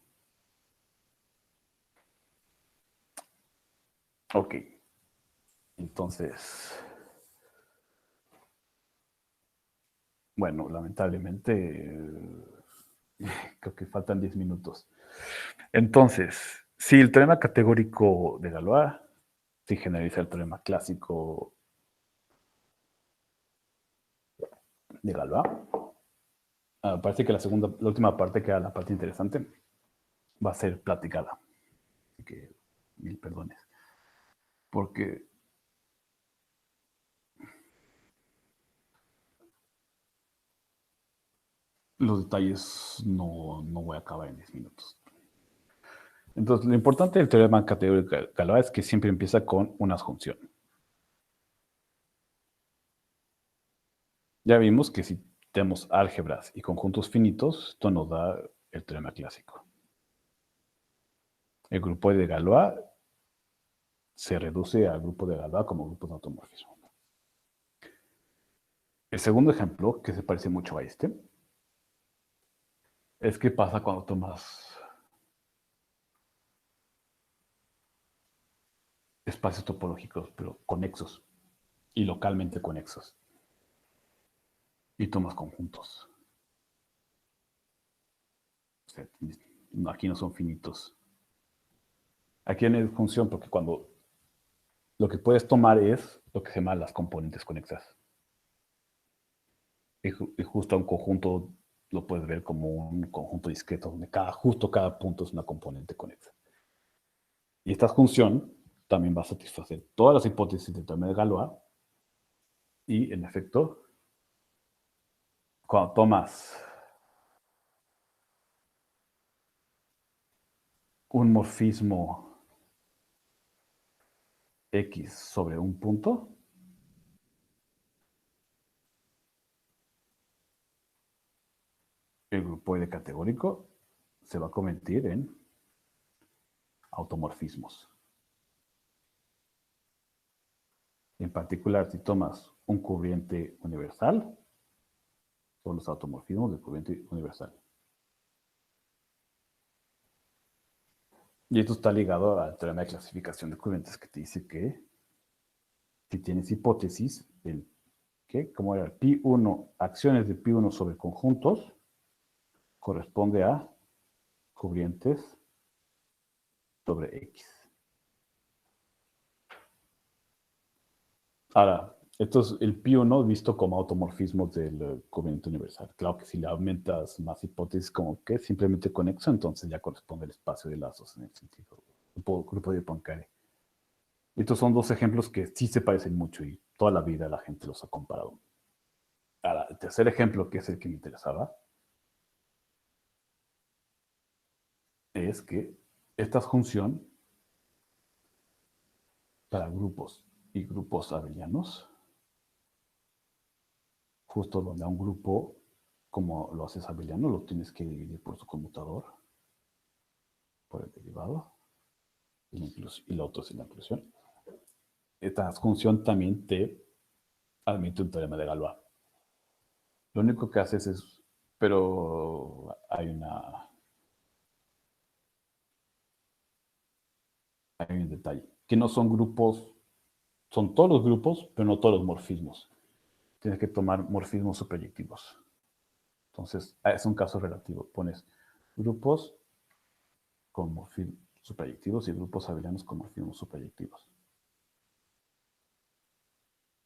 Speaker 1: Ok. Entonces, bueno, lamentablemente, creo que faltan 10 minutos. Entonces, si el teorema categórico de Galois, si generaliza el teorema clásico de Galois, parece que la última parte, que era la parte interesante, va a ser platicada. Así que, mil perdones. Porque los detalles no voy a acabar en 10 minutos. Entonces, lo importante del teorema categórico de Galois es que siempre empieza con una asunción. Ya vimos que si tenemos álgebras y conjuntos finitos, esto nos da el teorema clásico. El grupo de Galois se reduce al grupo de Galois como grupo de automorfismo. El segundo ejemplo, que se parece mucho a este, es qué pasa cuando tomas espacios topológicos, pero conexos y localmente conexos. Y tomas conjuntos. O sea, aquí no son finitos. Aquí hay una función porque cuando lo que puedes tomar es lo que se llama las componentes conexas. Y justo un conjunto lo puedes ver como un conjunto discreto donde justo cada punto es una componente conexa. Y esta función también va a satisfacer todas las hipótesis del teorema de Galois. Y en efecto, cuando tomas un morfismo X sobre un punto, el grupoide categórico se va a convertir en automorfismos. En particular, si tomas un cubriente universal, son los automorfismos del cubriente universal. Y esto está ligado al teorema de clasificación de cubrientes que te dice que si tienes hipótesis, como era el Pi1, acciones de Pi1 sobre conjuntos, corresponde a cubrientes sobre X. Ahora, Esto es el pi1 visto como automorfismo del covariante universal. Claro que si le aumentas más hipótesis como que simplemente conexo, entonces ya corresponde el espacio de lazos en el sentido grupo de Poincaré. Estos son dos ejemplos que sí se parecen mucho y toda la vida la gente los ha comparado. Ahora, el tercer ejemplo, que es el que me interesaba, es que esta función para grupos y grupos abelianos, justo donde a un grupo, como lo haces abeliano, lo tienes que dividir por su conmutador, por el derivado, y lo otro es la inclusión. Esta función también te admite un teorema de Galois. Lo único que haces es, pero hay un detalle, que no son grupos, son todos los grupos, pero no todos los morfismos. Tienes que tomar morfismos superyectivos. Entonces, es un caso relativo. Pones grupos con morfismos superyectivos y grupos abelianos con morfismos superyectivos.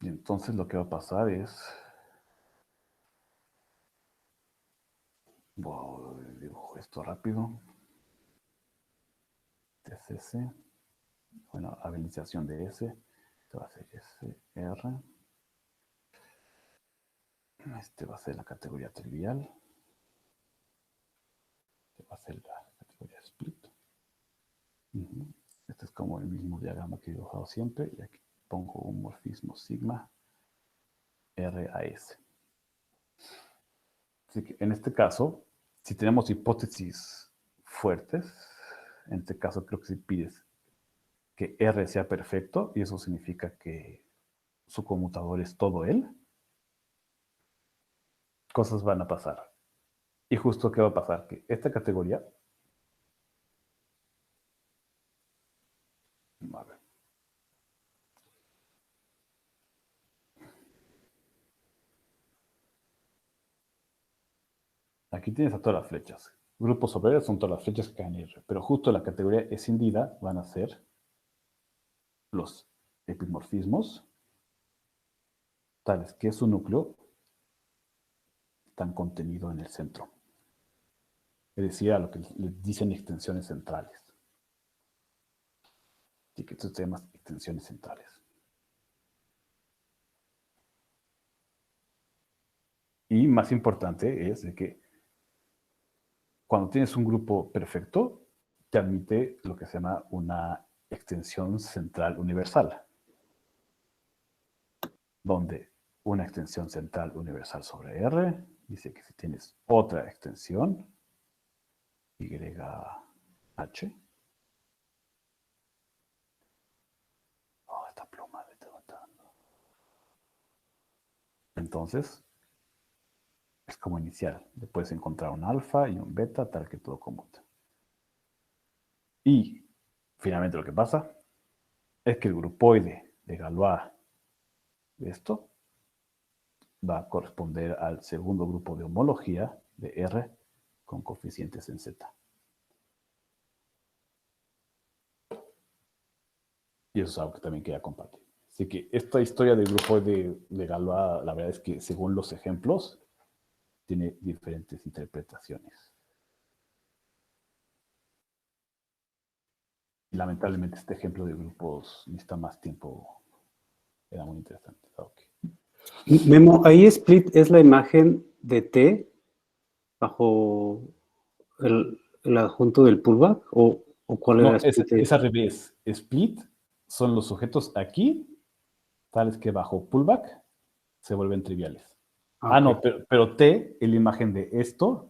Speaker 1: Y entonces lo que va a pasar es... dibujo esto rápido. TCC. Bueno, abelización de S. Este va a ser SR. Este va a ser la categoría trivial. Este va a ser la categoría split. Este es como el mismo diagrama que he dibujado siempre. Y aquí pongo un morfismo sigma R a S. Así que en este caso, si tenemos hipótesis fuertes, en este caso creo que si pides que R sea perfecto, y eso significa que su conmutador es todo él, cosas van a pasar. Y justo ¿qué va a pasar? Que esta categoría, a ver, aquí tienes a todas las flechas. Grupos sobre R son todas las flechas que caen en R, pero justo la categoría escindida van a ser los epimorfismos, tales que su núcleo está contenido en el centro. Es decir, a lo que les dicen extensiones centrales. Así que estos temas extensiones centrales. Y más importante es de que cuando tienes un grupo perfecto, te admite lo que se llama una extensión central universal, donde una extensión central universal sobre R dice que si tienes otra extensión, YH, esta pluma me está matando. Entonces, es como inicial. Le puedes encontrar un alfa y un beta tal que todo conmuta. Y finalmente lo que pasa es que el grupoide de Galois de esto va a corresponder al segundo grupo de homología de R con coeficientes en Z. Y eso es algo que también quería compartir. Así que esta historia del grupoide de Galois, la verdad es que según los ejemplos, tiene diferentes interpretaciones. Y lamentablemente este ejemplo de grupos necesita más tiempo. Era muy interesante. Okay.
Speaker 4: Memo, ahí split es la imagen de T bajo el adjunto del pullback o cuál era
Speaker 1: No,
Speaker 4: split?
Speaker 1: es al revés. Split son los sujetos aquí, tales que bajo pullback se vuelven triviales.
Speaker 4: Ah,
Speaker 1: No,
Speaker 4: ok.
Speaker 1: pero T es la imagen de esto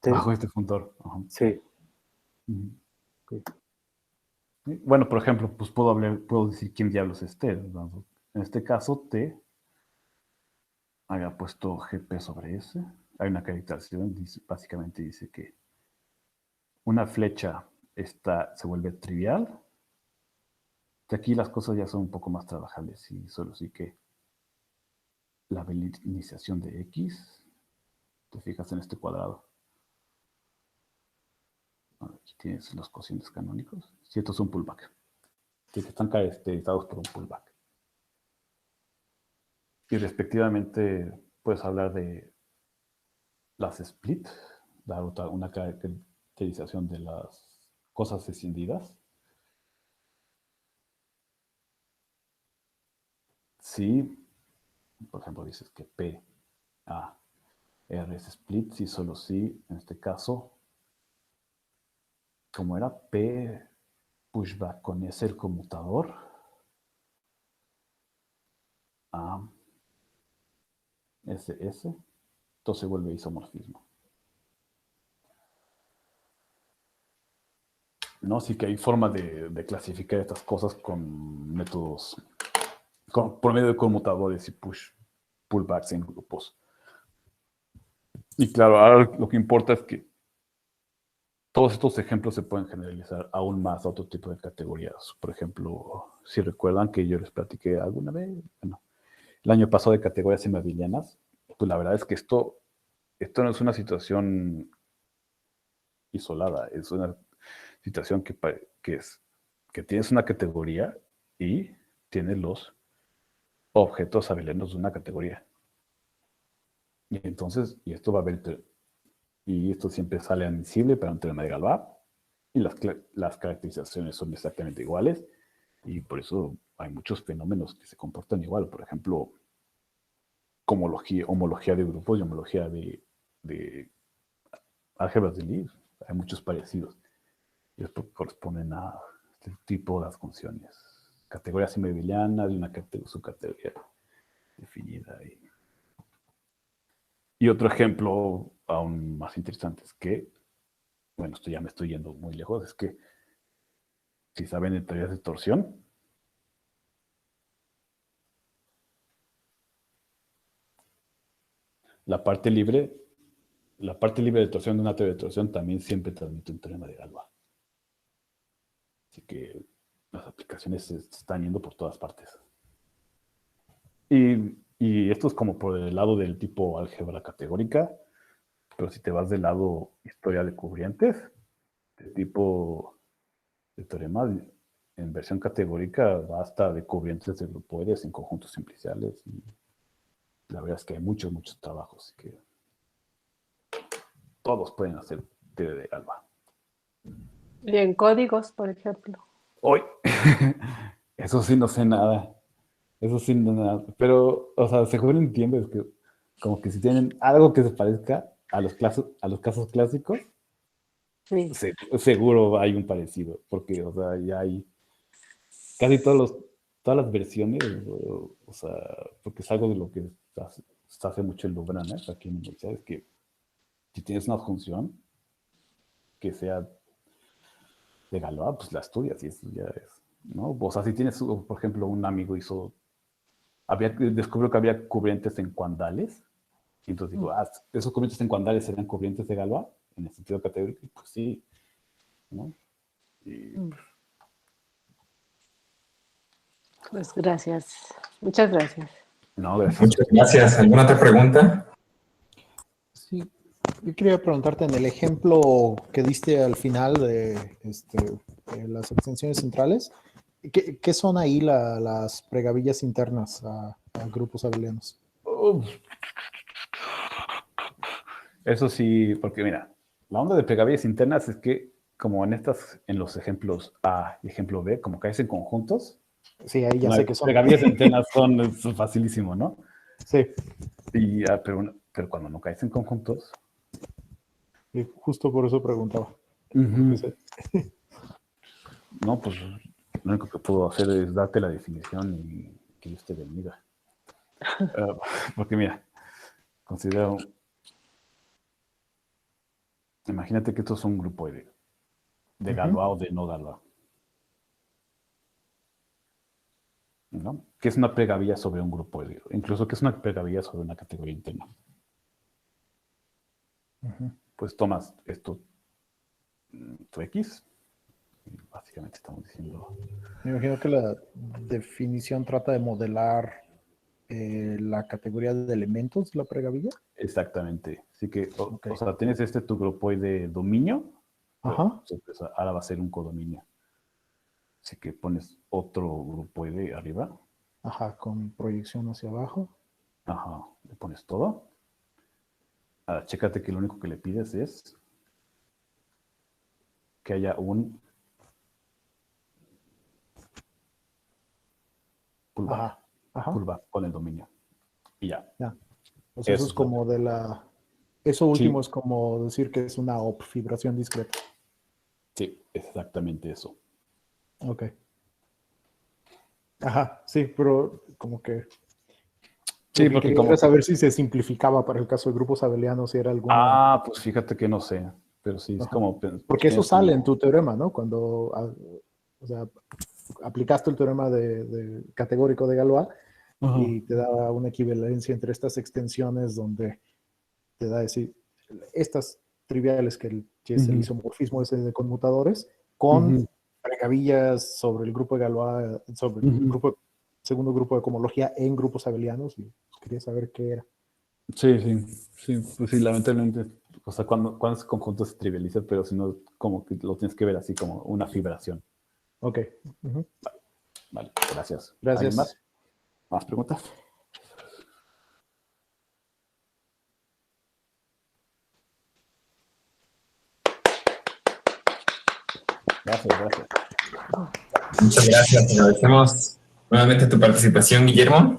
Speaker 4: T.
Speaker 1: bajo este funtor.
Speaker 4: Sí.
Speaker 1: Okay. Bueno, por ejemplo, pues puedo decir quién diablos es T. ¿No? En este caso, T había puesto GP sobre S. Hay una caracterización, básicamente dice que una flecha se vuelve trivial. Que aquí las cosas ya son un poco más trabajables y solo sí que la iniciación de X, te fijas en este cuadrado. Aquí tienes los cocientes canónicos. Si estos son pullback. Que están caracterizados por un pullback. Y respectivamente puedes hablar de las split, una caracterización de las cosas escindidas. Si, por ejemplo, dices que P, A, R es split, si solo si, en este caso, como era P pushback con S el conmutador, A, S, S, entonces se vuelve isomorfismo. ¿No? Sí que hay formas de clasificar estas cosas con métodos, por medio de conmutadores y pullbacks en grupos. Y claro, ahora lo que importa es que todos estos ejemplos se pueden generalizar aún más a otro tipo de categorías. Por ejemplo, si recuerdan que yo les platiqué alguna vez, bueno, el año pasado de categorías semabelianas, pues la verdad es que esto no es una situación isolada, es una situación que tienes una categoría y tienes los objetos abelianos de una categoría. Y entonces, y esto siempre sale admisible para un teorema de Galois, y las caracterizaciones son exactamente iguales, y por eso hay muchos fenómenos que se comportan igual. Por ejemplo, como homología de grupos y homología de álgebras de Lie, hay muchos parecidos. Y esto corresponden a este tipo de las funciones. Categoría semabeliana de una subcategoría definida. Y otro ejemplo aún más interesante es que, bueno, esto ya me estoy yendo muy lejos, es que si saben de teorías de torsión, la parte libre de torsión de una teoría de torsión también siempre transmite un teorema de Galois. Así que las aplicaciones se están yendo por todas partes. Y esto es como por el lado del tipo álgebra categórica, pero si te vas del lado historia de cubrientes, de tipo de teorema en versión categórica va hasta de cubrientes de grupoides en conjuntos simpliciales. Y la verdad es que hay muchos trabajos que todos pueden hacer teoría de Galois.
Speaker 3: Y en códigos, por ejemplo.
Speaker 1: Hoy, eso sí no sé nada. Eso sí no sé nada. Pero, o sea, seguro entiendes que como que si tienen algo que se parezca a los casos clásicos,
Speaker 3: Sí.
Speaker 1: seguro hay un parecido. Porque, o sea, ya hay casi todas las versiones, o sea, porque es algo de lo que se hace mucho en Louvain, aquí en la universidad, es que si tienes una función que sea de Galois, pues la estudias y eso ya es, ¿no? O sea, si tienes, por ejemplo, un amigo descubrió que había cubrientes en cuandales, y entonces digo, esos cubrientes en cuandales serían cubrientes de Galois, en el sentido categórico, y pues sí, ¿no? Y,
Speaker 3: Pues gracias. Muchas gracias.
Speaker 1: no, gracias.
Speaker 2: Muchas gracias. ¿Alguna otra pregunta?
Speaker 5: Sí, yo quería preguntarte en el ejemplo que diste al final de las extensiones centrales, ¿qué son ahí las pregavillas internas a grupos abelianos?
Speaker 1: Eso sí, porque mira, la onda de pregavillas internas es que, como en los ejemplos A y ejemplo B, como caes en conjuntos,
Speaker 5: Sí, ahí ya sé que son.
Speaker 1: pregavillas internas son facilísimo, ¿no?
Speaker 5: Sí,
Speaker 1: Pero cuando no caes en conjuntos,
Speaker 5: y justo por eso preguntaba.
Speaker 1: no, pues lo único que puedo hacer es darte la definición y que Dios te bendiga. Porque mira, imagínate que esto es un grupo de Galois o de no Galois, ¿no? ¿Qué es una pregavilla sobre un grupo de incluso qué es una pregavilla sobre una categoría interna? Pues tomas esto, tu X, y básicamente estamos diciendo...
Speaker 5: Me imagino que la definición trata de modelar la categoría de elementos de la pregavilla.
Speaker 1: Exactamente. Así que,
Speaker 5: Ok.
Speaker 1: o sea, tienes tu grupoide dominio,
Speaker 5: Ajá.
Speaker 1: pues, ahora va a ser un codominio. Así que pones otro grupoide arriba.
Speaker 5: Ajá, con proyección hacia abajo.
Speaker 1: Ajá, le pones todo. Ahora, chécate que lo único que le pides es que haya un pullback,
Speaker 5: Ajá, ajá.
Speaker 1: pullback con el dominio. Y ya.
Speaker 5: O sea, eso
Speaker 1: Eso
Speaker 5: es
Speaker 1: es
Speaker 5: como de la... Eso último
Speaker 1: Sí.
Speaker 5: es como decir que es una OP, fibración discreta.
Speaker 1: Sí, exactamente eso.
Speaker 5: Ok. Ajá, sí, pero como que...
Speaker 1: Sí,
Speaker 5: Lo que
Speaker 1: porque
Speaker 5: quería
Speaker 1: como...
Speaker 5: era saber si se simplificaba para el caso de grupos abelianos, si era alguna...
Speaker 1: Ah, pues fíjate que no sé, pero sí, es
Speaker 5: Ajá.
Speaker 1: como...
Speaker 5: Porque eso
Speaker 1: tienes
Speaker 5: sale
Speaker 1: como-
Speaker 5: en tu teorema, ¿no? Cuando, o sea, aplicaste el teorema de categórico de Galois
Speaker 1: Ajá.
Speaker 5: y te da una equivalencia entre estas extensiones donde te da decir, estas triviales que es el
Speaker 1: Ujú.
Speaker 5: isomorfismo ese de conmutadores, con
Speaker 1: Ujú.
Speaker 5: pregavillas sobre el grupo de Galois, sobre el
Speaker 1: Ujú.
Speaker 5: grupo, segundo grupo de cohomología en grupos abelianos, y pues, quería saber qué era.
Speaker 1: Sí, sí, sí, pues sí, lamentablemente, o sea, cuando ese conjunto se trivializa, pero si no, como que lo tienes que ver así como una fibración.
Speaker 5: Ok. Ujú.
Speaker 1: Vale, gracias. ¿Alguien
Speaker 5: Gracias.
Speaker 1: más? ¿Más preguntas? Gracias.
Speaker 2: Muchas gracias. Agradecemos nuevamente tu participación, Guillermo.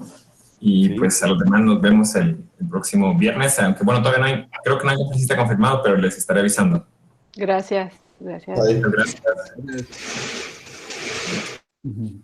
Speaker 2: Y
Speaker 1: Sí.
Speaker 2: pues a los demás nos vemos el próximo viernes, aunque bueno, todavía no hay, creo que no hay conferencia confirmado, pero les estaré avisando.
Speaker 3: Gracias, gracias.
Speaker 2: Muchas gracias.
Speaker 1: Ujú.